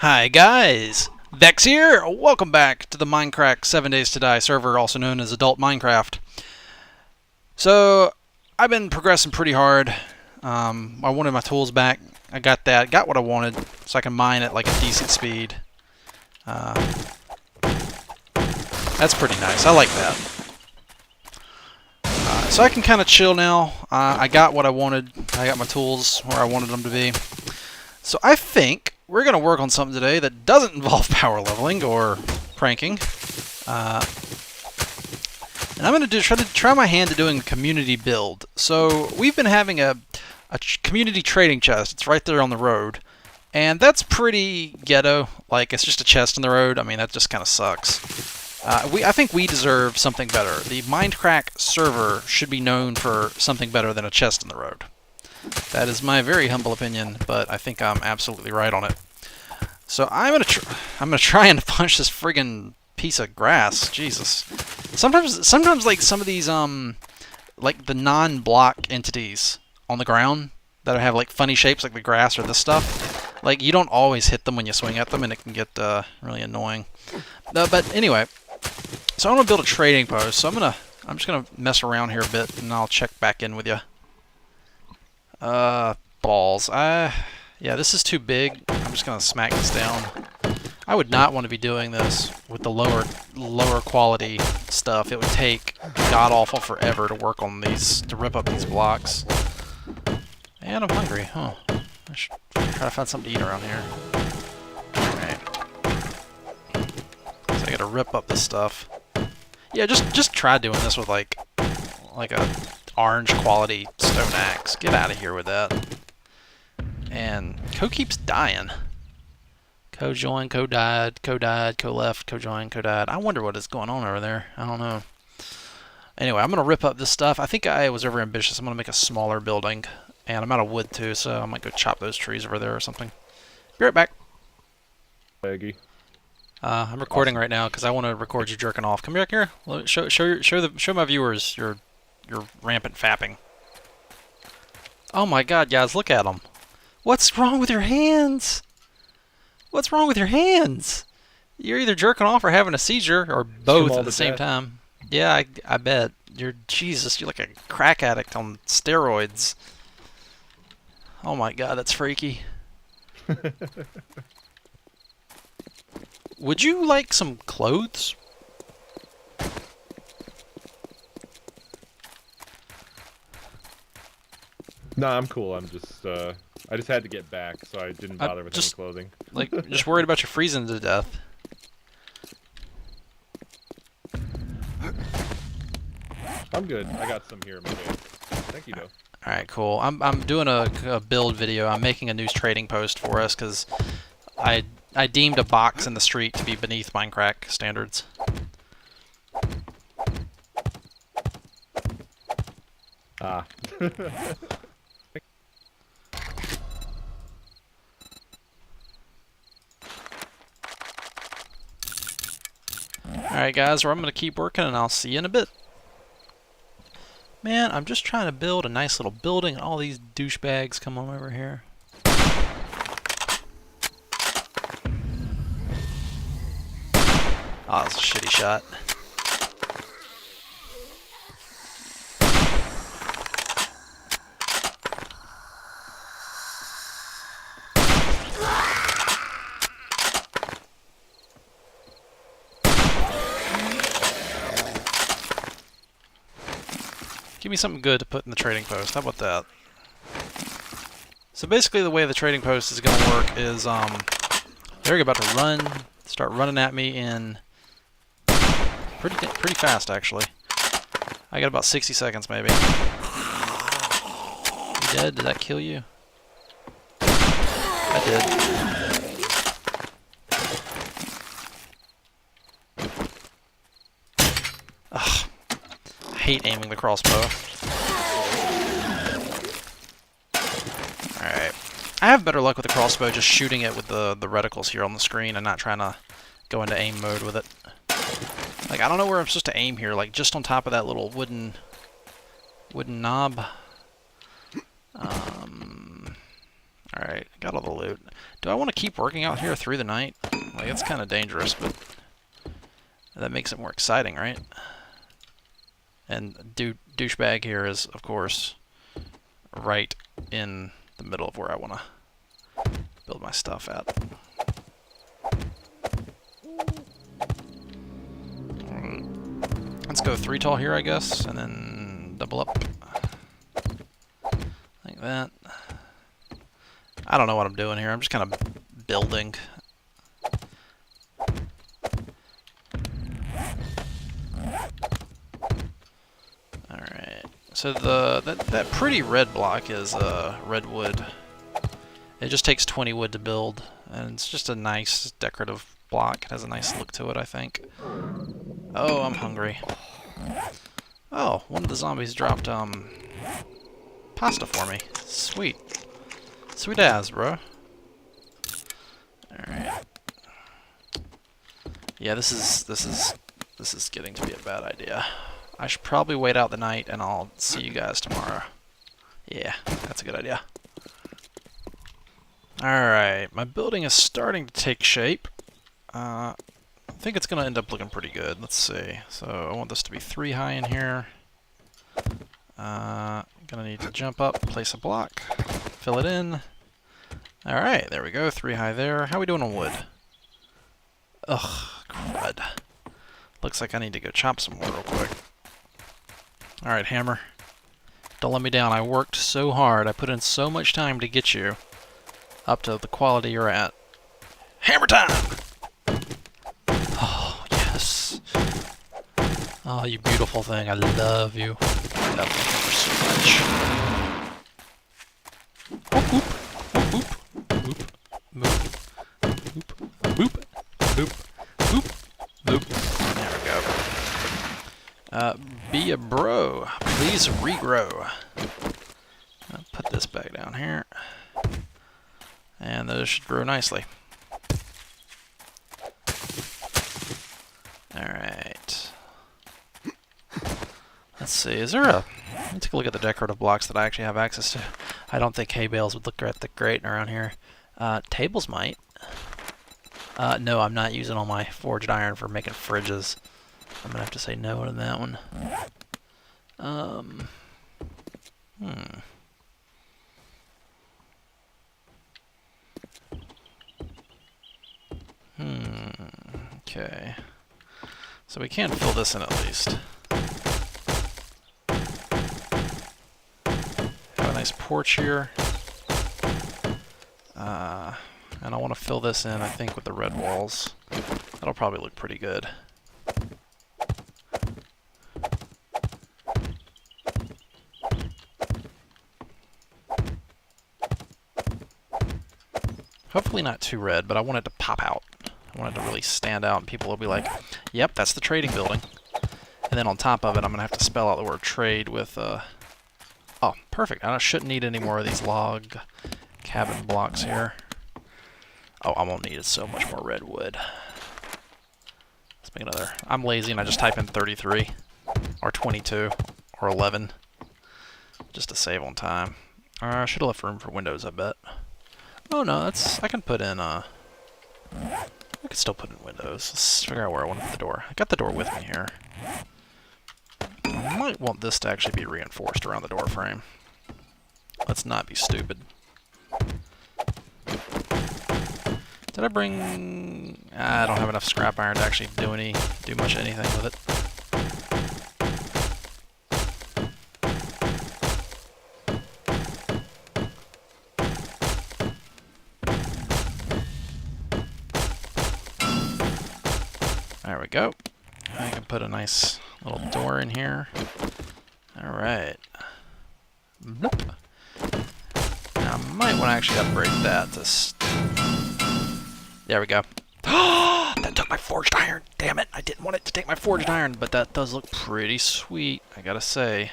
Hi guys, Vechs here. Welcome back to the Mindcrack 7 Days to Die server, also known as Adult Minecraft. So, I've been progressing pretty hard. I wanted my tools back. I got that. Got what I wanted, so I can mine at like a decent speed. That's pretty nice. I like that. So I can kind of chill now. I got what I wanted. I got my tools where I wanted them to be. So I think we're going to work on something today that doesn't involve power leveling or pranking. And I'm going to try my hand at doing a community build. So we've been having a community trading chest. It's right there on the road. And that's pretty ghetto. Like, it's just a chest on the road. I mean, that just kind of sucks. I think we deserve something better. The Mindcrack server should be known for something better than a chest on the road. That is my very humble opinion, but I think I'm absolutely right on it. So I'm gonna try and punch this friggin' piece of grass. Jesus. Sometimes like some of these like the non-block entities on the ground that have like funny shapes like the grass or this stuff, like you don't always hit them when you swing at them, and it can get really annoying. But anyway, so I'm gonna build a trading post. So I'm just gonna mess around here a bit, and I'll check back in with you. Balls. Yeah, this is too big. I'm just gonna smack this down. I would not want to be doing this with the lower quality stuff. It would take god-awful forever to work on these, to rip up these blocks. And I'm hungry, huh? I should try to find something to eat around here. Alright. So I gotta rip up this stuff. Yeah, just try doing this with like a orange quality stone axe. Get out of here with that. And Co keeps dying. Co joined, Co died, Co died, Co left, Co joined, Co died. I wonder what is going on over there. I don't know. Anyway, I'm gonna rip up this stuff. I think I was over ambitious. I'm gonna make a smaller building, and I'm out of wood too, so I might go chop those trees over there or something. Be right back. Aggie. I'm recording right now because I want to record you jerking off. Come back here. Show my viewers your rampant fapping. Oh my God, guys, look at them. What's wrong with your hands? What's wrong with your hands? You're either jerking off or having a seizure, or both at the same time. Yeah, I bet. Jesus, you're like a crack addict on steroids. Oh my God, that's freaky. Would you like some clothes? No, I'm cool. I'm just, I just had to get back, so I didn't bother with any clothing. Like, just worried about you freezing to death. I'm good. I got some here in my bag. Thank you, though. Alright, cool. I'm doing a build video. I'm making a news trading post for us, because I deemed a box in the street to be beneath Mindcrack standards. Ah. Alright guys, well, I'm going to keep working and I'll see you in a bit. Man, I'm just trying to build a nice little building and all these douchebags come on over here. Oh, that's a shitty shot. Give me something good to put in the trading post. How about that? So basically the way the trading post is going to work is, they're about to start running at me in pretty fast, actually. I got about 60 seconds, maybe. You dead? Did that kill you? I did. Ugh. I hate aiming the crossbow. Alright. I have better luck with the crossbow just shooting it with the reticles here on the screen and not trying to go into aim mode with it. Like, I don't know where I'm supposed to aim here, like just on top of that little wooden knob. Alright, got all the loot. Do I want to keep working out here through the night? Like, it's kind of dangerous, but that makes it more exciting, right? And douchebag here is, of course, right in the middle of where I want to build my stuff at. Let's go 3 tall here, I guess, and then double up. Like that. I don't know what I'm doing here. I'm just kind of building. Alright. So that pretty red block is redwood. It just takes 20 wood to build, and it's just a nice decorative block. It has a nice look to it, I think. Oh, I'm hungry. Oh, one of the zombies dropped pasta for me. Sweet. Sweet as, bro. Alright. Yeah, this is getting to be a bad idea. I should probably wait out the night and I'll see you guys tomorrow. Yeah, that's a good idea. Alright, my building is starting to take shape. I think it's going to end up looking pretty good. Let's see. So I want this to be 3 high in here. Gonna need to jump up, place a block, fill it in. Alright, there we go. 3 high there. How are we doing on wood? Ugh, crud. Looks like I need to go chop some wood real quick. Alright, hammer. Don't let me down. I worked so hard. I put in so much time to get you up to the quality you're at. Hammer time! Oh, yes. Oh, you beautiful thing. I love you. I love you so much. Whoop, whoop. Whoop, whoop. Move. Whoop, whoop. Whoop, whoop. Whoop. There we go. Be a bro. Please regrow. I'll put this back down here. And those should grow nicely. Alright. Let's see, is there a... Let me take a look at the decorative blocks that I actually have access to. I don't think hay bales would look that great around here. Tables might. No, I'm not using all my forged iron for making fridges. I'm gonna have to say no to that one. Okay. So we can fill this in at least. Have a nice porch here. And I want to fill this in, I think, with the red walls. That'll probably look pretty good. Hopefully not too red, but I want it to pop out. I want it to really stand out, and people will be like, yep, that's the trading building. And then on top of it, I'm going to have to spell out the word trade with, oh, perfect. I shouldn't need any more of these log cabin blocks here. Oh, I won't need so much more redwood. Let's make another. I'm lazy, and I just type in 33, or 22, or 11, just to save on time. I should have left room for windows, I bet. Oh, no, I can put in, I can still put in windows. Let's figure out where I want to put the door. I got the door with me here. I might want this to actually be reinforced around the door frame. Let's not be stupid. Did I bring... I don't have enough scrap iron to actually do much anything with it. There we go. I can put a nice little door in here. Alright. Bloop. Now I might want to actually upgrade that to... There we go. That took my forged iron! Damn it! I didn't want it to take my forged iron, but that does look pretty sweet, I gotta say.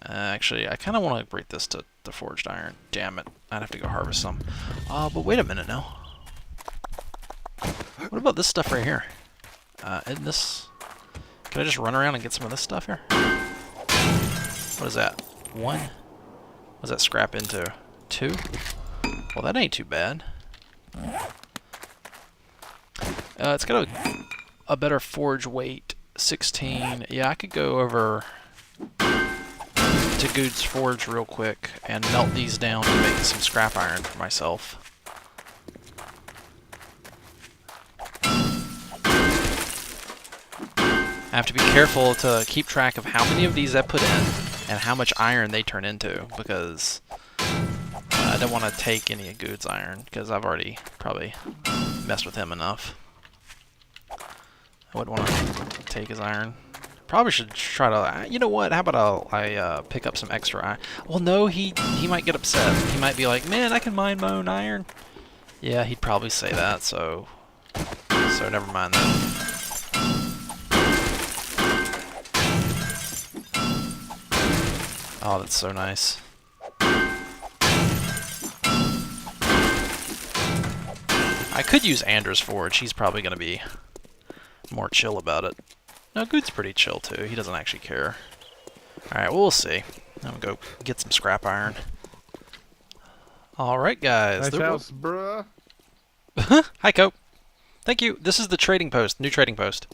Actually, I kind of want to upgrade this to the forged iron. Damn it. I'd have to go harvest some. But wait a minute now. What about this stuff right here? Isn't this... Can I just run around and get some of this stuff here? What is that? 1? What does that scrap into? 2? Well, that ain't too bad. It's got a better forge weight, 16. Yeah, I could go over to Good's Forge real quick and melt these down to make some scrap iron for myself. I have to be careful to keep track of how many of these I put in and how much iron they turn into, because I don't want to take any of Good's iron, because I've already probably messed with him enough. I wouldn't want to take his iron. Probably should try to... You know what? How about I pick up some extra iron? Well, no, he might get upset. He might be like, man, I can mine my own iron. Yeah, he'd probably say that, so never mind that. Oh, that's so nice. I could use Anders' Forge. He's probably going to be more chill about it. No, Good's pretty chill too. He doesn't actually care. Alright, well, we'll see. I'm going to go get some scrap iron. Alright, guys. Nice house, bruh. Hi, Cope. Thank you. This is the trading post. New trading post.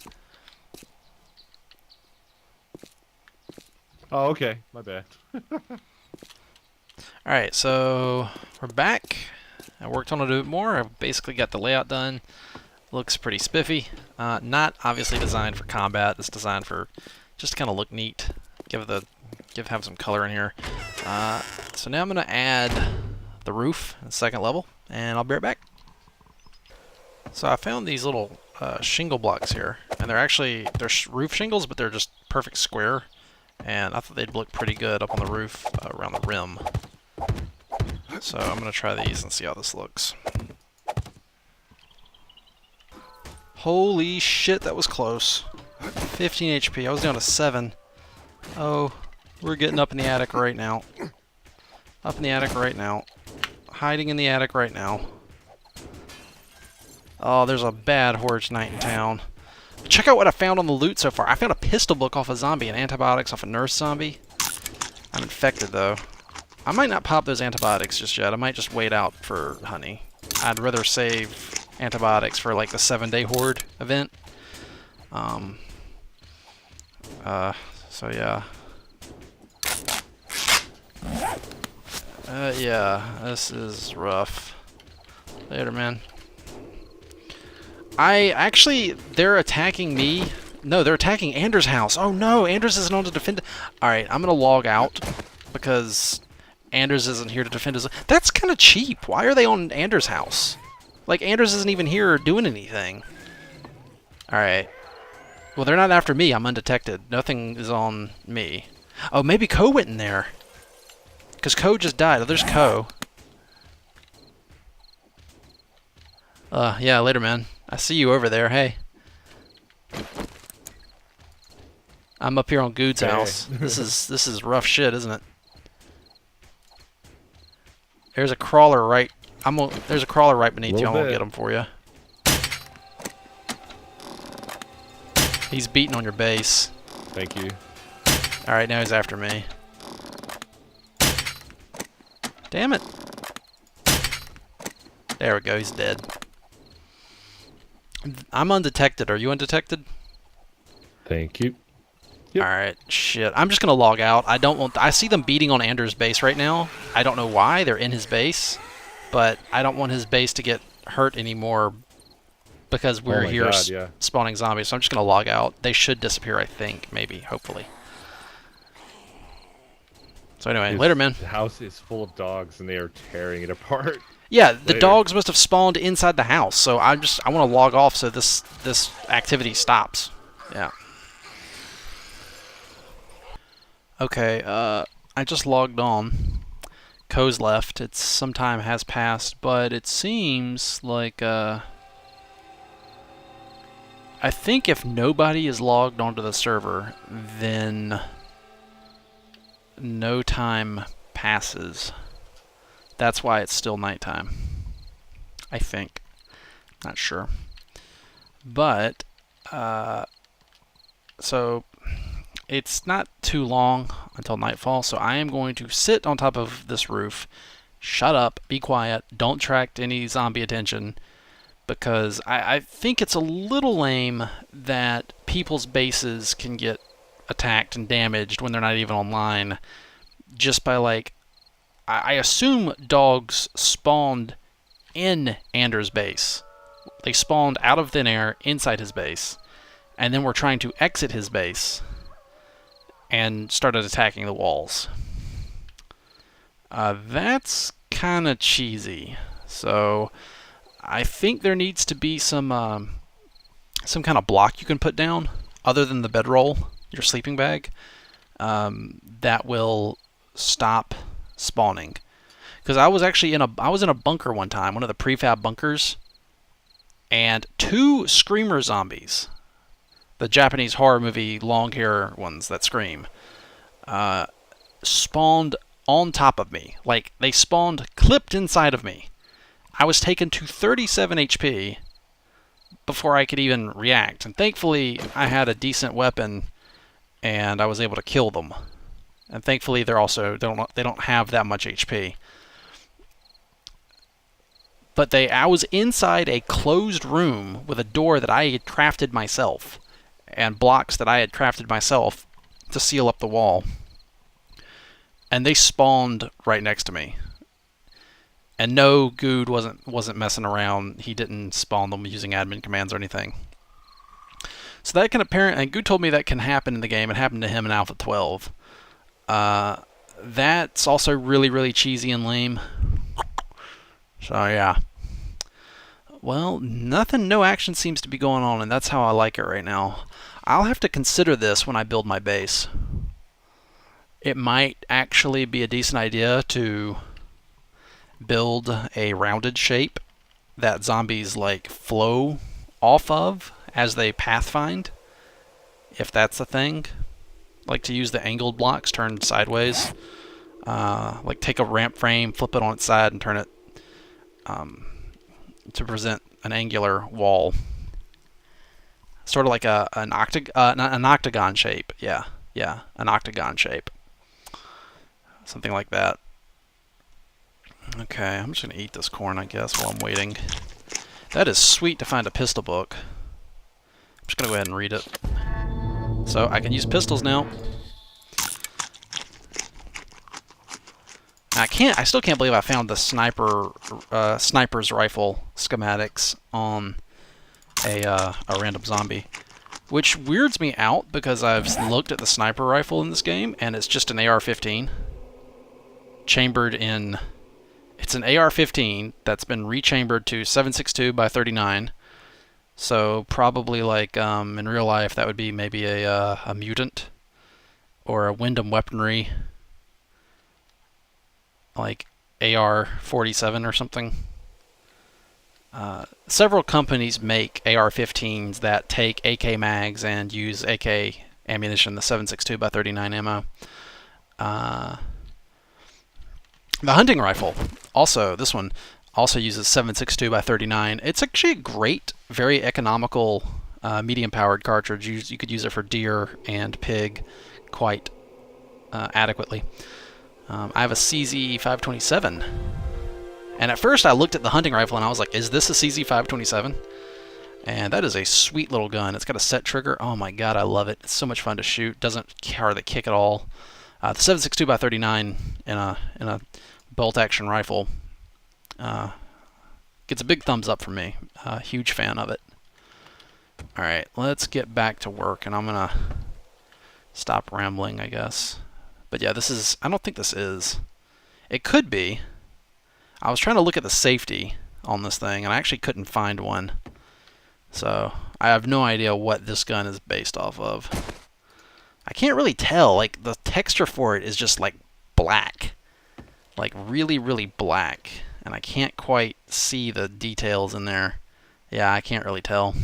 Oh, okay. My bad. Alright, so we're back. I worked on it a bit more. I basically got the layout done. Looks pretty spiffy. Not obviously designed for combat. It's designed for just to kind of look neat. Have some color in here. So now I'm going to add the roof in the second level, and I'll be right back. So I found these little shingle blocks here, and they're roof shingles, but they're just perfect square. And I thought they'd look pretty good up on the roof around the rim. So I'm going to try these and see how this looks. Holy shit, that was close. 15 HP. I was down to 7. Oh, we're getting up in the attic right now. Up in the attic right now. Hiding in the attic right now. Oh, there's a bad Horde Knight in town. Check out what I found on the loot so far. I found a pistol book off a zombie and antibiotics off a nurse zombie. I'm infected, though. I might not pop those antibiotics just yet. I might just wait out for honey. I'd rather save antibiotics for, like, the 7-day Horde event. So, yeah. Yeah, this is rough. Later, man. They're attacking me. No, they're attacking Anders' house. Oh no, Anders isn't on to defend. Alright, I'm gonna log out because Anders isn't here to defend us. That's kind of cheap. Why are they on Anders' house? Like, Anders isn't even here doing anything. Alright. Well, they're not after me. I'm undetected. Nothing is on me. Oh, maybe Ko went in there. Because Ko just died. Oh, there's Ko. Yeah, later, man. I see you over there. Hey. I'm up here on Good's house. This is rough shit, isn't it? There's a crawler right. There's a crawler right beneath you. I'm gonna get him for you. He's beating on your base. Thank you. All right, now he's after me. Damn it! There we go. He's dead. I'm undetected. Are you undetected? Thank you. Yep. Alright, shit. I'm just gonna log out. I see them beating on Anders' base right now. I don't know why. They're in his base. But I don't want his base to get hurt anymore because we're here spawning zombies. So I'm just gonna log out. They should disappear, I think. Maybe. Hopefully. So anyway, later, man. The house is full of dogs and they are tearing it apart. Yeah, the dogs must have spawned inside the house, so I want to log off so this activity stops. Yeah. Okay, I just logged on. Ko's left. Some time has passed, but it seems like I think if nobody is logged onto the server, then no time passes. That's why it's still nighttime. I think. Not sure. But, so, it's not too long until nightfall, so I am going to sit on top of this roof shut up, be quiet, don't attract any zombie attention, because I think it's a little lame that people's bases can get attacked and damaged when they're not even online just by, like, I assume dogs spawned in Anders' base. They spawned out of thin air inside his base, and then were trying to exit his base and started attacking the walls. That's kind of cheesy. So I think there needs to be some kind of block you can put down other than the bedroll, your sleeping bag, that will stop spawning. Because I was actually in a bunker one time, one of the prefab bunkers, and 2 screamer zombies, the Japanese horror movie long hair ones that scream, spawned on top of me. Like, they spawned clipped inside of me. I was taken to 37 HP before I could even react, and thankfully I had a decent weapon and I was able to kill them. And thankfully they don't have that much HP. But I was inside a closed room with a door that I had crafted myself and blocks that I had crafted myself to seal up the wall. And they spawned right next to me. And no, Good wasn't messing around. He didn't spawn them using admin commands or anything. So that can and Good told me that can happen in the game. It happened to him in Alpha 12. That's also really, really cheesy and lame. So yeah. Well, no action seems to be going on, and that's how I like it right now. I'll have to consider this when I build my base. It might actually be a decent idea to build a rounded shape that zombies like flow off of as they pathfind, if that's a thing. Like to use the angled blocks turned sideways. Like take a ramp frame, flip it on its side, and turn it to present an angular wall. Sort of like an octagon shape. Yeah, an octagon shape. Something like that. Okay, I'm just going to eat this corn, I guess, while I'm waiting. That is sweet to find a pistol book. I'm just going to go ahead and read it. So, I can use pistols now. I still can't believe I found the sniper's rifle schematics on a random zombie. Which weirds me out, because I've looked at the sniper rifle in this game, and it's just an AR-15. Chambered in... It's an AR-15 that's been rechambered to 7.62 by 39. So probably like in real life that would be maybe a mutant or a Wyndham weaponry, like AR-47 or something. Several companies make AR-15s that take AK mags and use AK ammunition, the 7.62 by 39 ammo. The hunting rifle, also, this one also uses 7.62 by 39. It's actually a great, very economical, medium-powered cartridge. You could use it for deer and pig quite adequately. I have a CZ527. And at first I looked at the hunting rifle and I was like, is this a CZ527? And that is a sweet little gun. It's got a set trigger. Oh my god, I love it. It's so much fun to shoot. Doesn't hardly kick at all. The 7.62 by 39 in a bolt-action rifle gets a big thumbs up from me. Huge fan of it. Alright, let's get back to work, and I'm going to stop rambling, I guess. But yeah, this is... I don't think this is... It could be. I was trying to look at the safety on this thing, and I actually couldn't find one. So, I have no idea what this gun is based off of. I can't really tell. Like, the texture for it is just, like, black. Like, really, really black. And I can't quite see the details in there. Yeah, I can't really tell.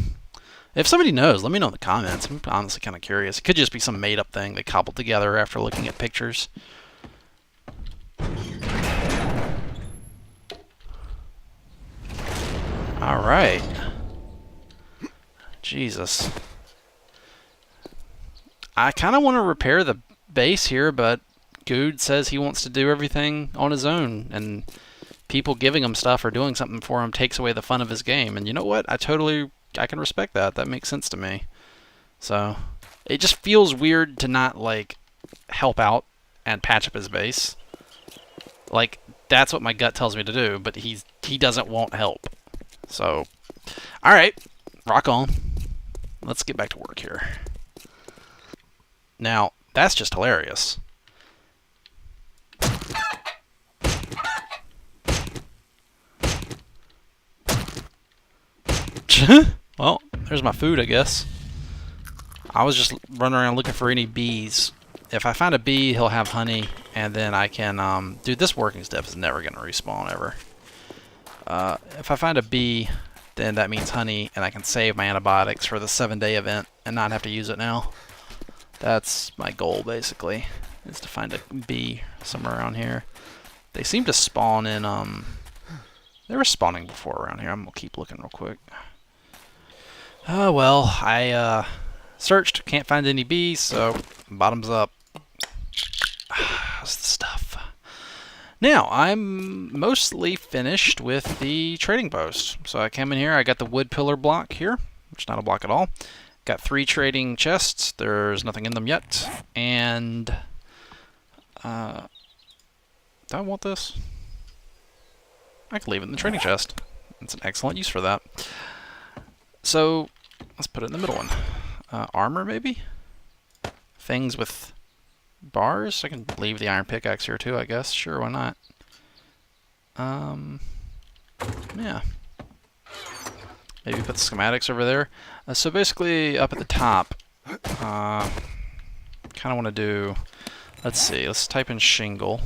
If somebody knows, let me know in the comments. I'm honestly kind of curious. It could just be some made-up thing they cobbled together after looking at pictures. Alright. Jesus. I kind of want to repair the base here, but Good says he wants to do everything on his own, and people giving him stuff or doing something for him takes away the fun of his game. And you know what? I can respect that. That makes sense to me. So it just feels weird to not like help out and patch up his base. Like that's what my gut tells me to do, but he doesn't want help. So all right, rock on. Let's get back to work here. Now, that's just hilarious. Well, there's my food, I guess. I was just running around looking for any bees. If I find a bee, he'll have honey, and then I can, dude, this working stuff is never going to respawn, ever. If I find a bee, then that means honey, and I can save my antibiotics for the 7-day event and not have to use it now. That's my goal, basically, is to find a bee somewhere around here. They seem to spawn in, they were spawning before around here. I'm going to keep looking real quick. Oh, well, I, searched, can't find any bees, so bottoms up. That's the stuff. Now, I'm mostly finished with the trading post. So I came in here, I got the wood pillar block here, which is not a block at all. Got 3 trading chests. There's nothing in them yet. And, do I want this? I can leave it in the trading chest. It's an excellent use for that. So, let's put it in the middle one. Armor, maybe? Things with bars? I can leave the iron pickaxe here too, I guess. Sure, why not? Yeah. Maybe put the schematics over there. So basically, up at the top, kind of want to do, let's see, let's type in shingle.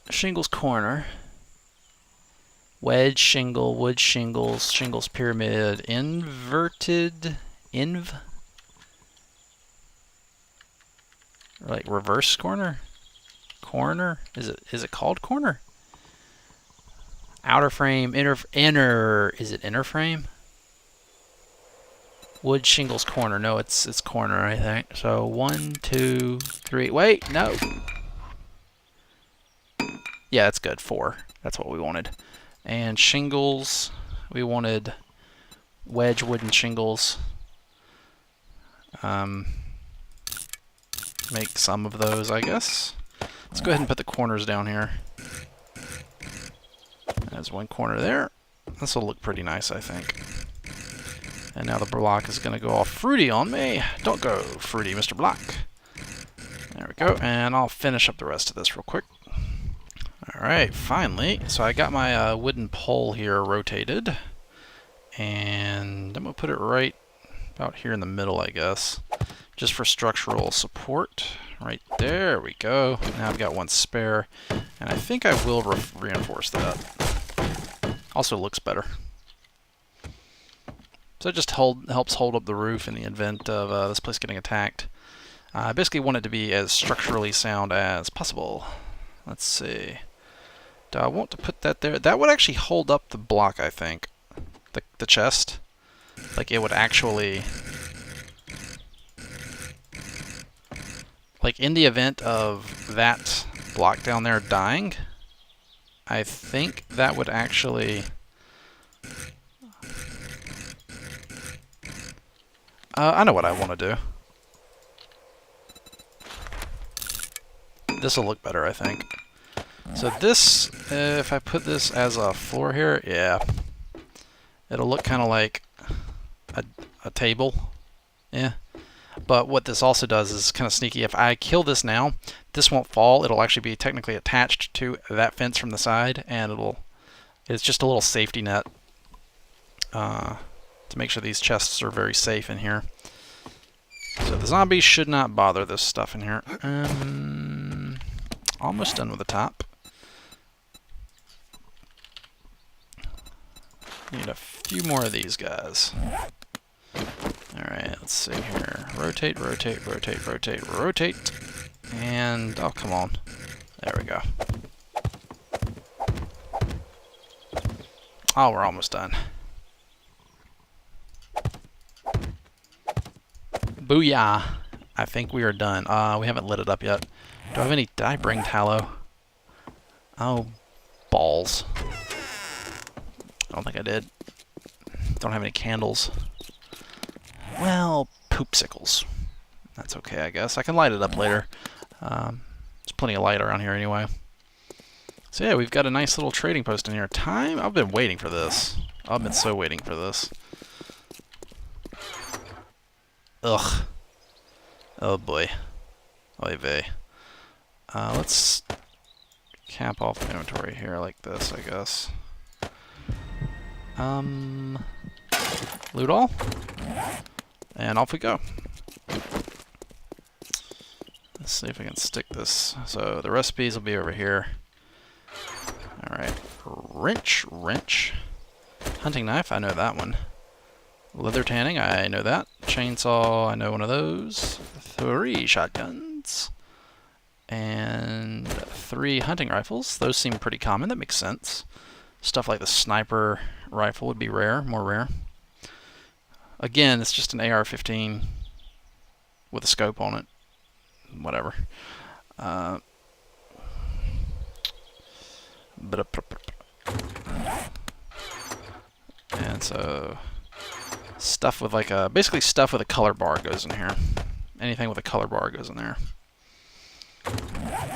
Shingles corner. Wedge shingle, wood shingles, shingles pyramid, inverted, like reverse corner? Corner? Is it called corner? Outer frame, inner, is it inner frame? Wood shingles corner. No, it's corner, I think. So 1, 2, 3. Wait, no. Yeah, that's good. 4. That's what we wanted. And shingles, we wanted wedge wooden shingles. Make some of those, I guess. Let's go ahead and put the corners down here. There's one corner there. This will look pretty nice, I think. And now the block is going to go all fruity on me. Don't go fruity, Mr. Block. There we go. And I'll finish up the rest of this real quick. Alright, finally. So I got my wooden pole here rotated. And I'm going to put it right about here in the middle, I guess. Just for structural support. Right there we go. Now I've got one spare. And I think I will reinforce that. Also looks better. So it just helps hold up the roof in the event of this place getting attacked. I basically want it to be as structurally sound as possible. Let's see. Do I want to put that there? That would actually hold up the block, I think. The chest. Like, it would actually... Like, in the event of that block down there dying, I think that would actually... I know what I want to do. This will look better, I think. So this, if I put this as a floor here, yeah. It'll look kind of like a table. Yeah. But what this also does is kind of sneaky. If I kill this now, this won't fall. It'll actually be technically attached to that fence from the side, and it's just a little safety net to make sure these chests are very safe in here. So the zombies should not bother this stuff in here. Almost done with the top. Need a few more of these guys. Alright, let's see here. Rotate, rotate, rotate, rotate, rotate. And, oh, come on. There we go. Oh, we're almost done. Booyah! I think we are done. We haven't lit it up yet. Did I bring tallow? Oh, balls. I don't think I did. Don't have any candles. Well, poopsicles. That's okay, I guess. I can light it up later. There's plenty of light around here anyway. So yeah, we've got a nice little trading post in here. Time? I've been waiting for this. I've been so waiting for this. Ugh. Oh boy. Oy vey. Let's cap off the inventory here like this, I guess. Loot all. And off we go. Let's see if I can stick this. So the recipes will be over here. Alright. Wrench. Hunting knife, I know that one. Leather tanning, I know that. Chainsaw, I know one of those. 3 shotguns. And 3 hunting rifles. Those seem pretty common, that makes sense. Stuff like the sniper rifle would be rare, more rare. Again, it's just an AR-15 with a scope on it. Whatever. And so stuff with like a basically stuff with a color bar goes in here. Anything with a color bar goes in there.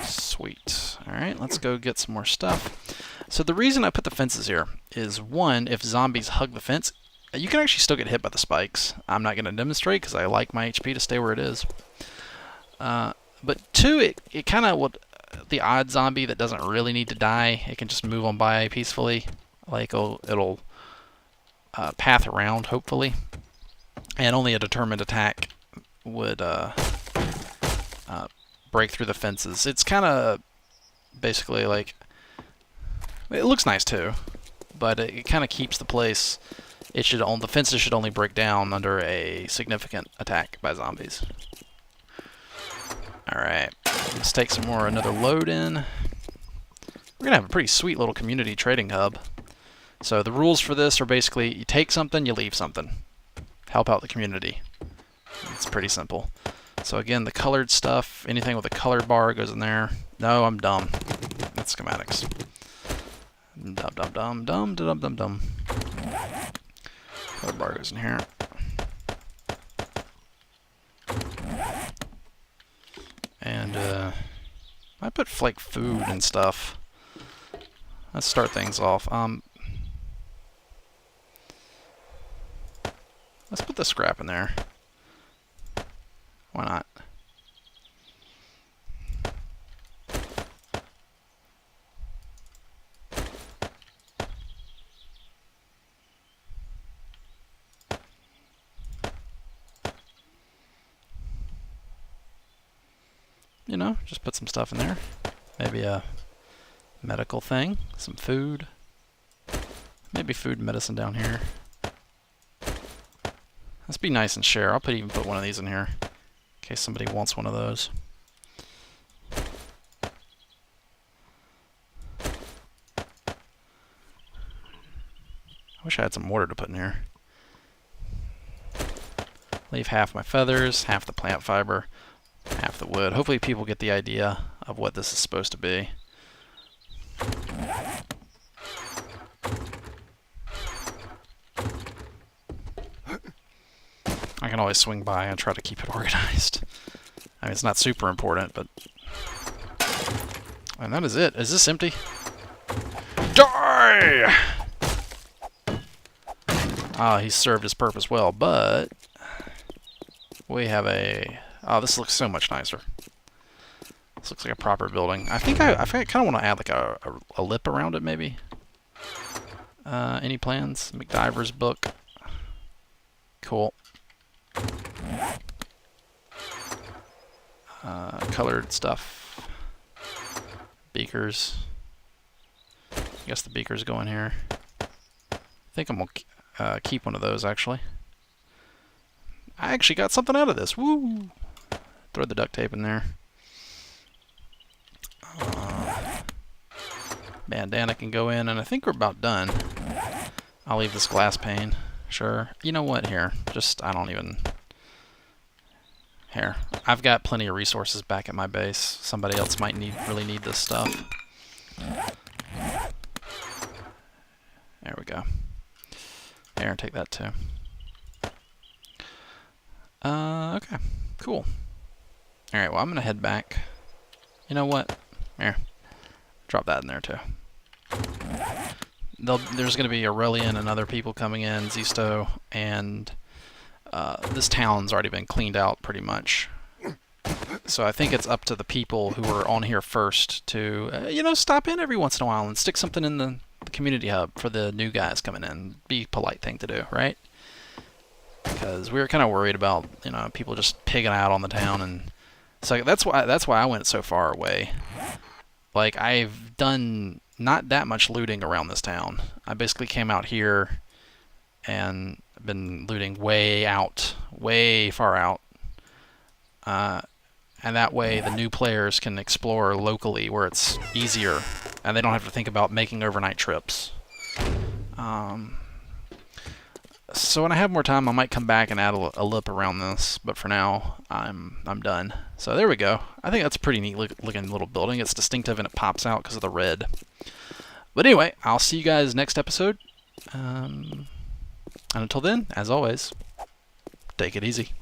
Sweet. Alright, let's go get some more stuff. So the reason I put the fences here is, one, if zombies hug the fence, you can actually still get hit by the spikes. I'm not going to demonstrate because I like my HP to stay where it is. But 2, it kind of would, the odd zombie that doesn't really need to die, it can just move on by peacefully. Like it'll path around, hopefully. And only a determined attack would break through the fences. It's kind of basically like, it looks nice too, but it kind of keeps the place. The fences should only break down under a significant attack by zombies. Alright, let's take another load in. We're gonna have a pretty sweet little community trading hub. So the rules for this are basically, you take something, you leave something. Help out the community. It's pretty simple. So again, the colored stuff, anything with a colored bar goes in there. No, I'm dumb. That's schematics. Dum. Colored bar goes in here. And I put flake food and stuff. Let's start things off. Let's put the scrap in there. Why not? You know, just put some stuff in there. Maybe a medical thing, some food. Maybe food and medicine down here. Let's be nice and share. I'll even put one of these in here in case somebody wants one of those. I wish I had some mortar to put in here. Leave half my feathers, half the plant fiber, half the wood. Hopefully people get the idea of what this is supposed to be. I can always swing by and try to keep it organized. I mean, it's not super important, but... And that is it. Is this empty? Die! Ah, he served his purpose well, but... We have a... Oh, this looks so much nicer. This looks like a proper building. I think I kind of want to add like a lip around it, maybe. Any plans? McDiver's book. Cool. Colored stuff. Beakers. I guess the beakers go in here. I think I'm gonna keep one of those, actually. I actually got something out of this. Woo! Throw the duct tape in there. Bandana can go in, and I think we're about done. I'll leave this glass pane. Sure. You know what? Here. I don't even... Here. I've got plenty of resources back at my base. Somebody else might really need this stuff. There we go. Here, take that too. Okay, cool. Alright, well, I'm going to head back. You know what? Here. Drop that in there too. There's going to be Aurelian and other people coming in, Zisto, and this town's already been cleaned out pretty much. So I think it's up to the people who are on here first to, you know, stop in every once in a while and stick something in the community hub for the new guys coming in. Be a polite thing to do, right? Because we were kind of worried about, you know, people just pigging out on the town, and so that's why I went so far away. Like, I've done not that much looting around this town. I basically came out here and been looting way far out. And that way the new players can explore locally where it's easier, and they don't have to think about making overnight trips. So when I have more time, I might come back and add a lip around this, but for now, I'm done. So there we go. I think that's a pretty neat looking little building. It's distinctive and it pops out because of the red. But anyway, I'll see you guys next episode. And until then, as always, take it easy.